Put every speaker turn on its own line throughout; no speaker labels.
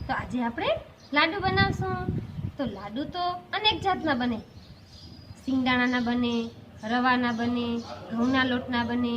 તો આજે આપણે લાડુ બનાવશું। તો લાડુ તો અનેક જાતના બને, સિંગદાણાના બને, રવાના બને, ઘઉંના લોટના બને,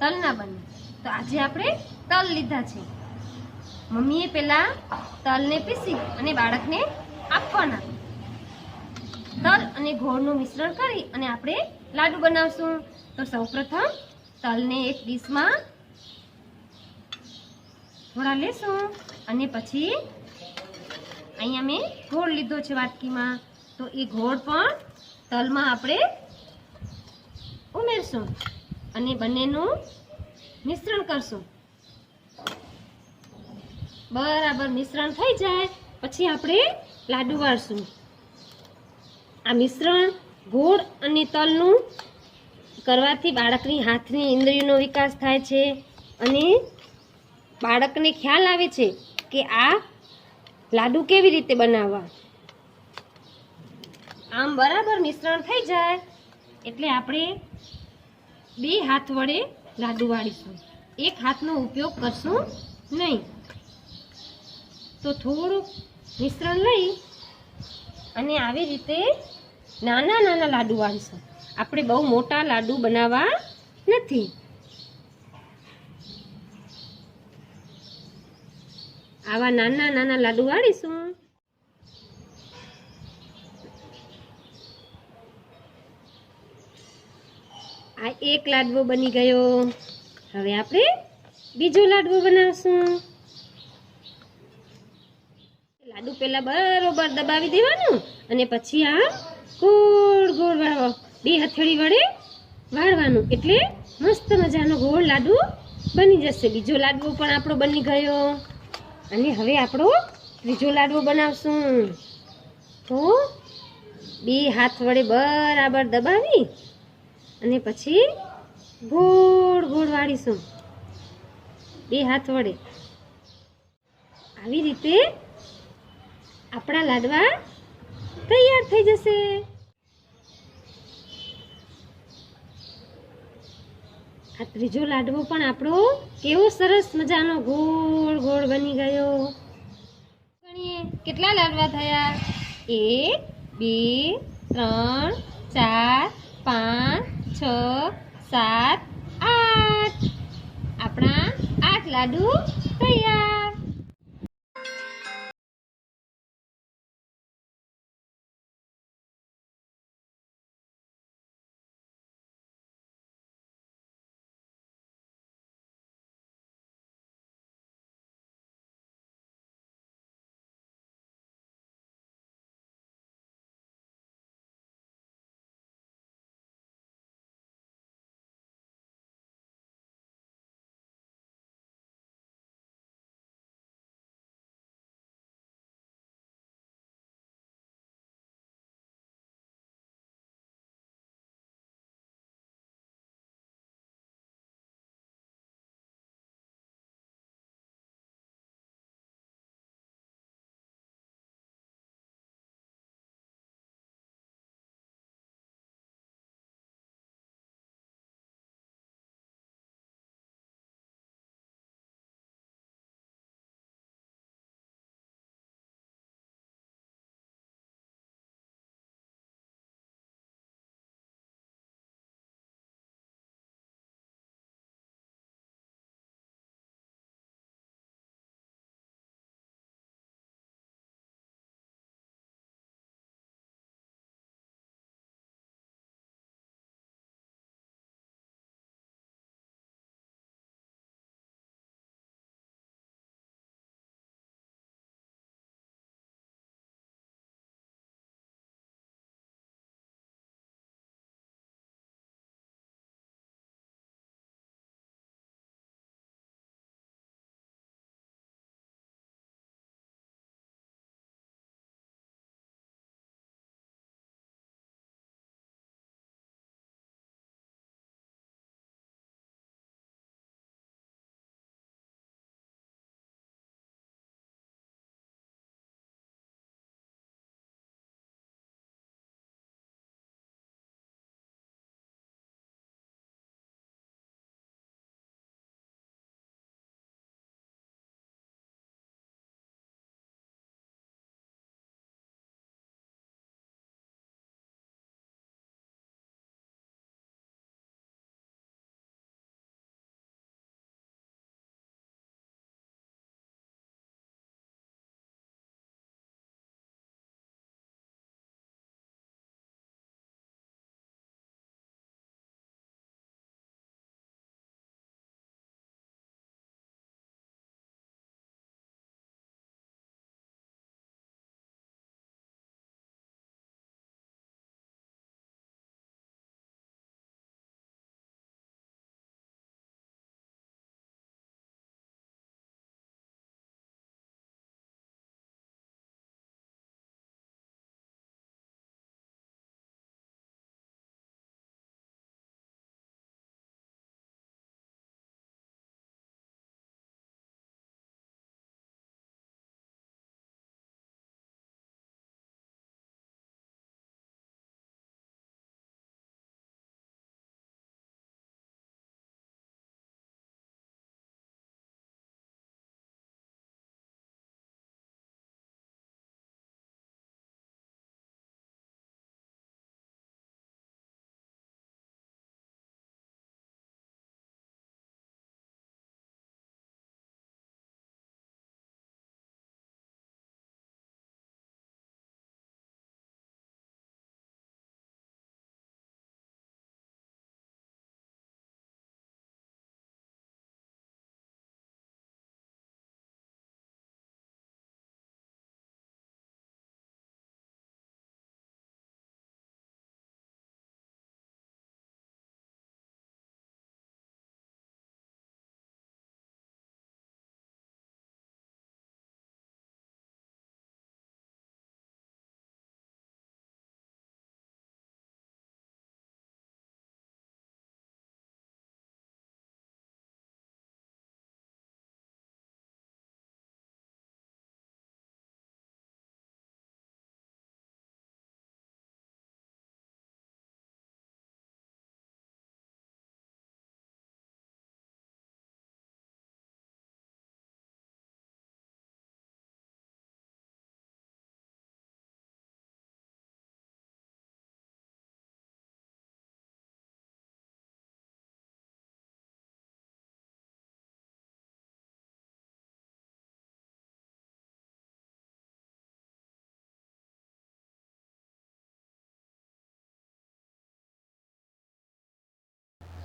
તલના બને। તો આજે આપણે તલ લીધા છે। મમ્મીએ પહેલા તલને પીસી અને બાળકને આપવાના। તલ અને ગોળનું મિશ્રણ કરી અને આપણે લાડુ બનાવશું। તો સૌપ્રથમ તલને એક ડીશમાં થોડા લેશું અને પછી અહીંયા મેં ગોળ લીધો છે વાટકીમાં, તો એ ગોળ પણ તલમાં આપણે ઉમેરશું અને બંનેનું મિશ્રણ કરશું। બરાબર મિશ્રણ થઈ જાય પછી આપણે લાડુ વાળશું। આ મિશ્રણ ગોળ અને તલનું કરવાથી બાળકની હાથની ઇન્દ્રિયનો વિકાસ થાય છે અને બાળકને ખ્યાલ આવે છે કે આ લાડુ કેવી રીતે બનાવવા। આમ બરાબર મિશ્રણ થઈ જાય એટલે આપણે બે હાથ વડે લાડુ વાળીશું, એક હાથનો ઉપયોગ કરશું નહીં। તો થોડુંક મિશ્રણ લઈ અને આવી રીતે નાના નાના લાડુ વાળીશું। આપણે બહુ મોટા લાડુ બનાવવા નથી। આવા નાના નાના લાડુ વાળીશું। આ એક લાડવો બની ગયો। હવે આપણે બીજો લાડવો બનાવશું। લાડુ પહેલા બરોબર દબાવી દેવાનું અને પછી આ ગોળ ગોળ વાળવા, બે હથેળી વડે વાળવાનું એટલે મસ્ત મજાનો ગોળ લાડુ બની જશે। બીજો લાડવો પણ આપણો બની ગયો અને હવે આપણો ત્રીજો લાડવો બનાવશું। તો બે હાથ વડે બરાબર દબાવી અને પછી ગોળ ગોળ વાળીશું બે હાથ વડે। આવી રીતે આપણા લાડવા તૈયાર થઈ જશે। આ ત્રીજો લાડવો પણ આપણો કેવો સરસ મજાનો ગોળ ગોળ બની ગયો। ગણીએ કેટલા લાડવા થયા? 1 2 3 4 5 6 7 8। આપણા 8 લાડુ તૈયાર।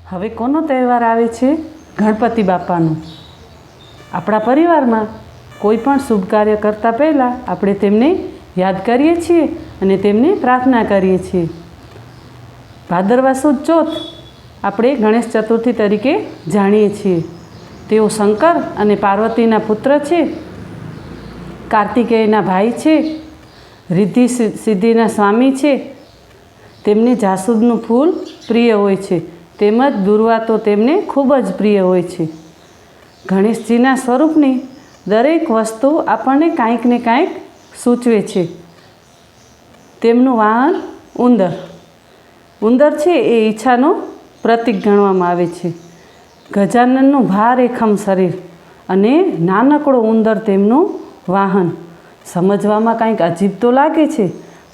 હવે કોનો તહેવાર આવે છે? ગણપતિ બાપાનો. આપણા પરિવારમાં કોઈ પણ શુભ કાર્ય કરતાં પહેલાં આપણે તેમને યાદ કરીએ છીએ અને તેમને પ્રાર્થના કરીએ છીએ. ભાદરવા સુદ ચોથ આપણે ગણેશ ચતુર્થી તરીકે જાણીએ છીએ. તેઓ શંકર અને પાર્વતીના પુત્ર છે, કાર્તિકેયના ભાઈ છે, રિદ્ધિ સિદ્ધિના સ્વામી છે. તેમને જાસૂદનું ફૂલ પ્રિય હોય છે, તેમજ દુર્વા તો તેમને ખૂબ જ પ્રિય હોય છે. ગણેશજીના સ્વરૂપની દરેક વસ્તુ આપણને કાંઈક ને કાંઈક સૂચવે છે. તેમનું વાહન ઉંદર. ઉંદર છે એ ઈચ્છાનું પ્રતીક ગણવામાં આવે છે. ગજાનનનું ભારેખમ શરીર અને નાનકડો ઉંદર તેમનું વાહન. સમજવામાં કાંઈક અજીબ તો લાગે છે,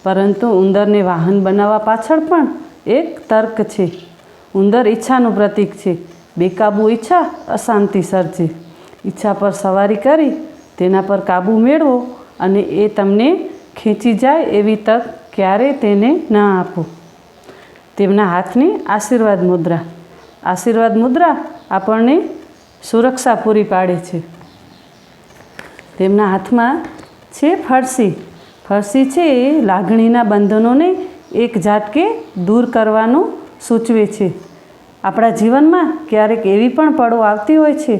પરંતુ ઉંદરને વાહન બનાવવા પાછળ પણ એક તર્ક છે. ઉંદર ઈચ્છાનું પ્રતીક છે. બેકાબૂ ઈચ્છા અશાંતિ સર્જે. ઈચ્છા પર સવારી કરી તેના પર કાબૂ મેળવો અને એ તમને ખેંચી જાય એવી તક ક્યારેય તેને ન આપો. તેમના હાથની આશીર્વાદ મુદ્રા. આશીર્વાદ મુદ્રા આપણને સુરક્ષા પૂરી પાડે છે. તેમના હાથમાં છે ફરસી. ફરસી છે એ લાગણીના બંધનોને એક ઝાટકે દૂર કરવાનું સૂચવે છે. આપણા જીવનમાં ક્યારેક એવી પણ પળો આવતી હોય છે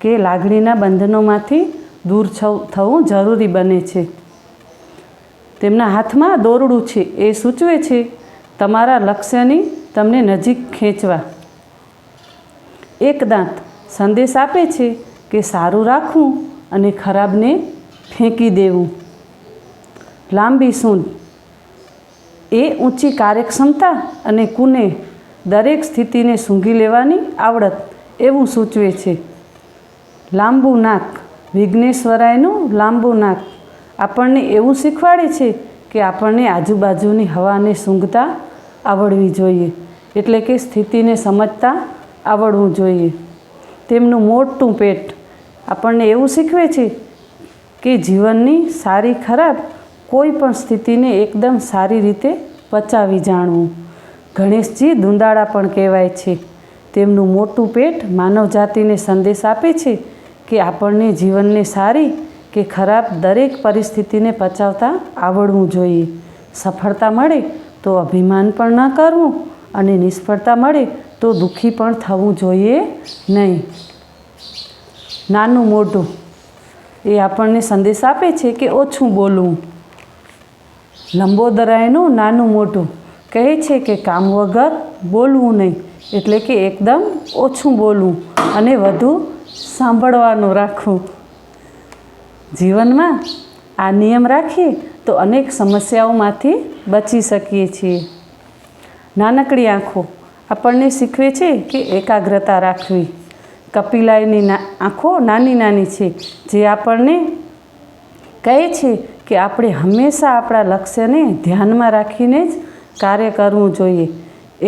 કે લાગણીના બંધનોમાંથી દૂર થવું જરૂરી બને છે. તેમના હાથમાં દોરડું છે એ સૂચવે છે તમારા લક્ષ્યની તમને નજીક ખેંચવા. એક દાંત સંદેશ આપે છે કે સારું રાખવું અને ખરાબને ફેંકી દેવું. લાંબી સૂંઢ એ ઊંચી કાર્યક્ષમતા અને કુને દરેક સ્થિતિને સૂંઘી લેવાની આવડત એવું સૂચવે છે. લાંબુ નાક. વિઘ્નેશ્વરાયનું લાંબુ નાક આપણને એવું શીખવાડે છે કે આપણને આજુબાજુની હવાને સૂંઘતા આવડવી જોઈએ, એટલે કે સ્થિતિને સમજતા આવડવું જોઈએ. તેમનું મોટું પેટ આપણને એવું શીખવે છે કે જીવનની સારી ખરાબ કોઈ પણ સ્થિતિને એકદમ સારી રીતે પચાવી જાણવું. ગણેશજી દુંદાળા પણ કહેવાય છે. તેમનું મોટું પેટ માનવજાતિને સંદેશ આપે છે કે આપણને જીવનને સારી કે ખરાબ દરેક પરિસ્થિતિને પચાવતા આવડવું જોઈએ. સફળતા મળે તો અભિમાન પણ ન કરવું અને નિષ્ફળતા મળે તો દુઃખી પણ થવું જોઈએ નહીં. નાનું મોઢું એ આપણને સંદેશ આપે છે કે ઓછું બોલવું. લંબોદરાયનું નાનું મોઢું કહે છે કે કામ વગર બોલવું નહીં, એટલે કે એકદમ ઓછું બોલવું અને વધુ સાંભળવાનું રાખવું. જીવનમાં આ નિયમ રાખીએ તો અનેક સમસ્યાઓમાંથી બચી શકીએ છીએ. નાનકડી આંખો આપણને શીખવે છે કે એકાગ્રતા રાખવી. કપિલાયની આંખો નાની નાની છે, જે આપણને કહે છે કે આપણે હંમેશા આપણા લક્ષ્યને ધ્યાનમાં રાખીને જ કાર્ય કરવું જોઈએ,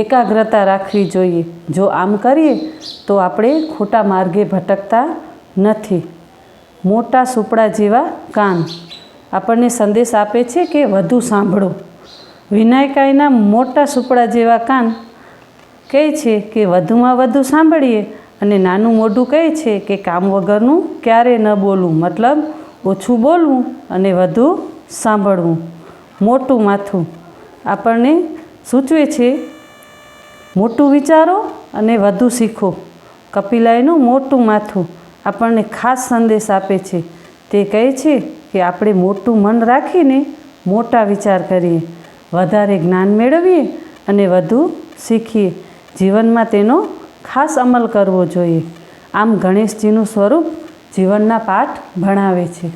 એકાગ્રતા રાખવી જોઈએ. જો આમ કરીએ તો આપણે ખોટા માર્ગે ભટકતા નથી. મોટા સુપડા જેવા કાન આપણને સંદેશ આપે છે કે વધુ સાંભળો. વિનાયકાઈના મોટા સુપડા જેવા કાન કહે છે કે વધુમાં વધુ સાંભળીએ અને નાનું મોઢું કહે છે કે કામ વગરનું ક્યારેય ન બોલવું, મતલબ ઓછું બોલવું અને વધુ સાંભળવું. મોટું માથું આપણને સૂચવે છે મોટું વિચારો અને વધુ શીખો. કપિલાયનું મોટું માથું આપણને ખાસ સંદેશ આપે છે. તે કહે છે કે આપણે મોટું મન રાખીને મોટા વિચાર કરીએ, વધારે જ્ઞાન મેળવીએ અને વધુ શીખીએ. જીવનમાં તેનો ખાસ અમલ કરવો જોઈએ. આમ ગણેશજીનું સ્વરૂપ જીવનના પાઠ ભણાવે છે.